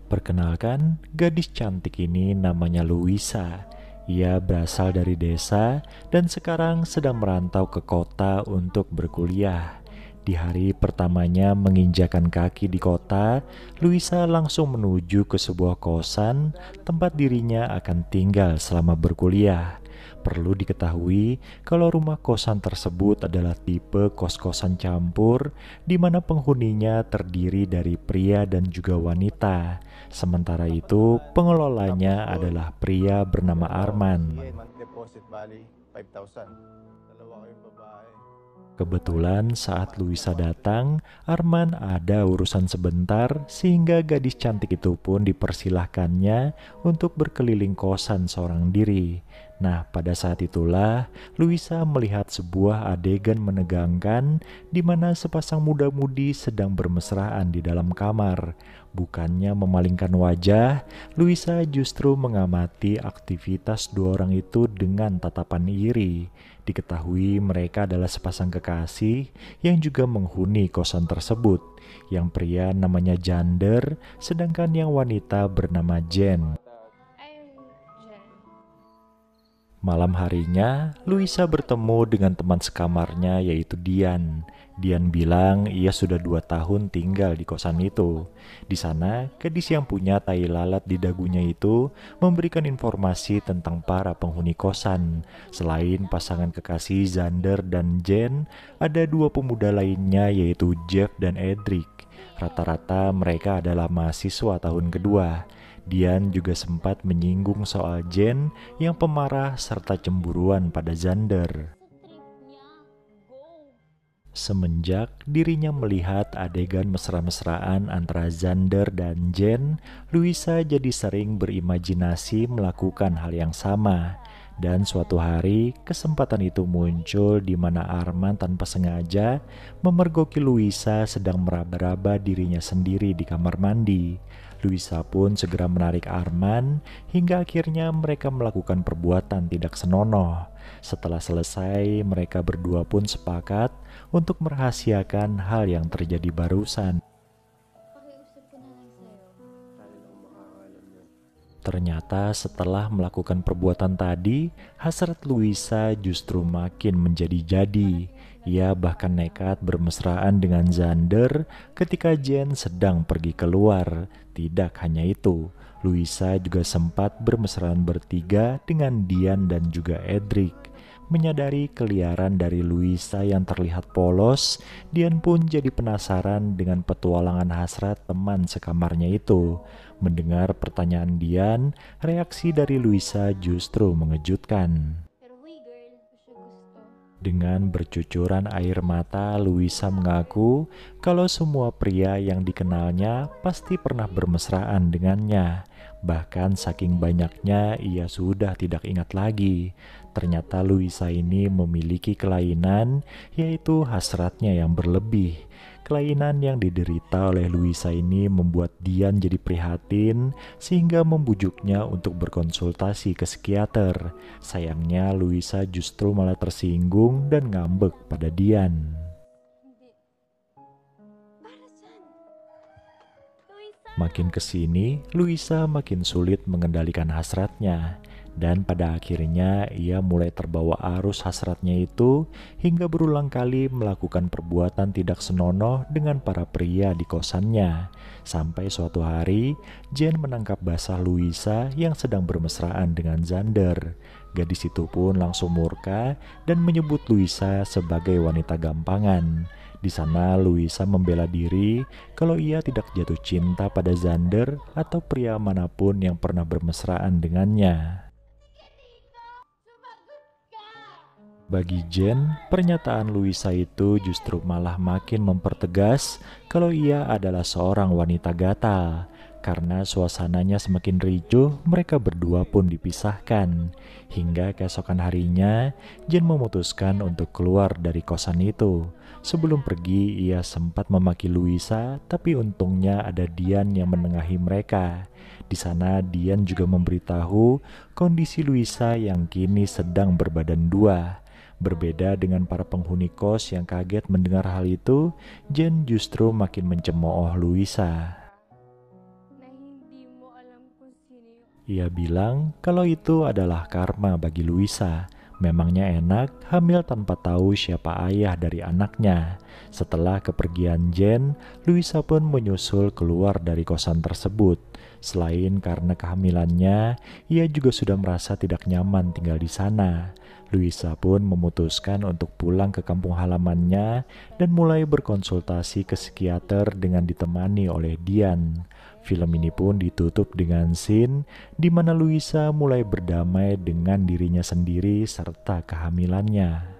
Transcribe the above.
Perkenalkan, gadis cantik ini namanya Luisa. Ia berasal dari desa dan sekarang sedang merantau ke kota untuk berkuliah. Di hari pertamanya menginjakan kaki di kota, Luisa langsung menuju ke sebuah kosan tempat dirinya akan tinggal selama berkuliah. Perlu diketahui kalau rumah kosan tersebut adalah tipe kos-kosan campur di mana penghuninya terdiri dari pria dan juga wanita. Sementara itu, pengelolanya adalah pria bernama Arman. Deposit bali 5,000. Dalawa kayong babae. Kebetulan saat Luisa datang, Arman ada urusan sebentar sehingga gadis cantik itu pun dipersilahkannya untuk berkeliling kosan seorang diri. Nah, pada saat itulah Luisa melihat sebuah adegan menegangkan di mana sepasang muda-mudi sedang bermesraan di dalam kamar. Bukannya memalingkan wajah, Luisa justru mengamati aktivitas dua orang itu dengan tatapan iri. Diketahui mereka adalah sepasang kekasih yang juga menghuni kosan tersebut. Yang pria namanya Jander, sedangkan yang wanita bernama Jen. Malam harinya, Luisa bertemu dengan teman sekamarnya yaitu Dian. Dian bilang ia sudah 2 tahun tinggal di kosan itu. Di sana, gadis yang punya tai lalat di dagunya itu memberikan informasi tentang para penghuni kosan. Selain pasangan kekasih Zander dan Jen, ada 2 pemuda lainnya yaitu Jeff dan Edric. Rata-rata mereka adalah mahasiswa tahun kedua. Dian juga sempat menyinggung soal Jen yang pemarah serta cemburuan pada Zander. Semenjak dirinya melihat adegan mesra-mesraan antara Zander dan Jen, Luisa jadi sering berimajinasi melakukan hal yang sama. Dan suatu hari, kesempatan itu muncul di mana Arman tanpa sengaja memergoki Luisa sedang meraba-raba dirinya sendiri di kamar mandi. Luisa pun segera menarik Arman hingga akhirnya mereka melakukan perbuatan tidak senonoh. Setelah selesai, mereka berdua pun sepakat untuk merahasiakan hal yang terjadi barusan. Ternyata setelah melakukan perbuatan tadi, hasrat Luisa justru makin menjadi-jadi. Ia bahkan nekat bermesraan dengan Zander ketika Jen sedang pergi keluar. Tidak hanya itu, Luisa juga sempat bermesraan bertiga dengan Dian dan juga Edric. Menyadari keliaran dari Luisa yang terlihat polos, Dian pun jadi penasaran dengan petualangan hasrat teman sekamarnya itu. Mendengar pertanyaan Dian, reaksi dari Luisa justru mengejutkan. Dengan bercucuran air mata, Luisa mengaku kalau semua pria yang dikenalnya pasti pernah bermesraan dengannya. Bahkan saking banyaknya ia sudah tidak ingat lagi. Ternyata Luisa ini memiliki kelainan, yaitu hasratnya yang berlebih. Kelainan yang diderita oleh Luisa ini membuat Dian jadi prihatin sehingga membujuknya untuk berkonsultasi ke psikiater. Sayangnya Luisa justru malah tersinggung dan ngambek pada Dian. Makin kesini, Luisa makin sulit mengendalikan hasratnya. Dan pada akhirnya ia mulai terbawa arus hasratnya itu hingga berulang kali melakukan perbuatan tidak senonoh dengan para pria di kosannya. Sampai suatu hari, Jen menangkap basah Luisa yang sedang bermesraan dengan Zander. Gadis itu pun langsung murka dan menyebut Luisa sebagai wanita gampangan. Di sana Luisa membela diri kalau ia tidak jatuh cinta pada Zander atau pria manapun yang pernah bermesraan dengannya. Bagi Jen, pernyataan Luisa itu justru malah makin mempertegas kalau ia adalah seorang wanita gatal. Karena suasananya semakin ricuh, mereka berdua pun dipisahkan. Hingga keesokan harinya, Jen memutuskan untuk keluar dari kosan itu. Sebelum pergi, ia sempat memaki Luisa, tapi untungnya ada Dian yang menengahi mereka. Di sana, Dian juga memberitahu kondisi Luisa yang kini sedang berbadan dua. Berbeda dengan para penghuni kos yang kaget mendengar hal itu, Jen justru makin mencemooh Luisa. na hindi mo alam kung sino yung Ia bilang kalau itu adalah karma bagi Luisa. Memangnya enak hamil tanpa tahu siapa ayah dari anaknya. Setelah kepergian Jen, Luisa pun menyusul keluar dari kosan tersebut. Selain karena kehamilannya, ia juga sudah merasa tidak nyaman tinggal di sana. Luisa pun memutuskan untuk pulang ke kampung halamannya dan mulai berkonsultasi ke psikiater dengan ditemani oleh Dian. Film ini pun ditutup dengan scene di mana Luisa mulai berdamai dengan dirinya sendiri serta kehamilannya.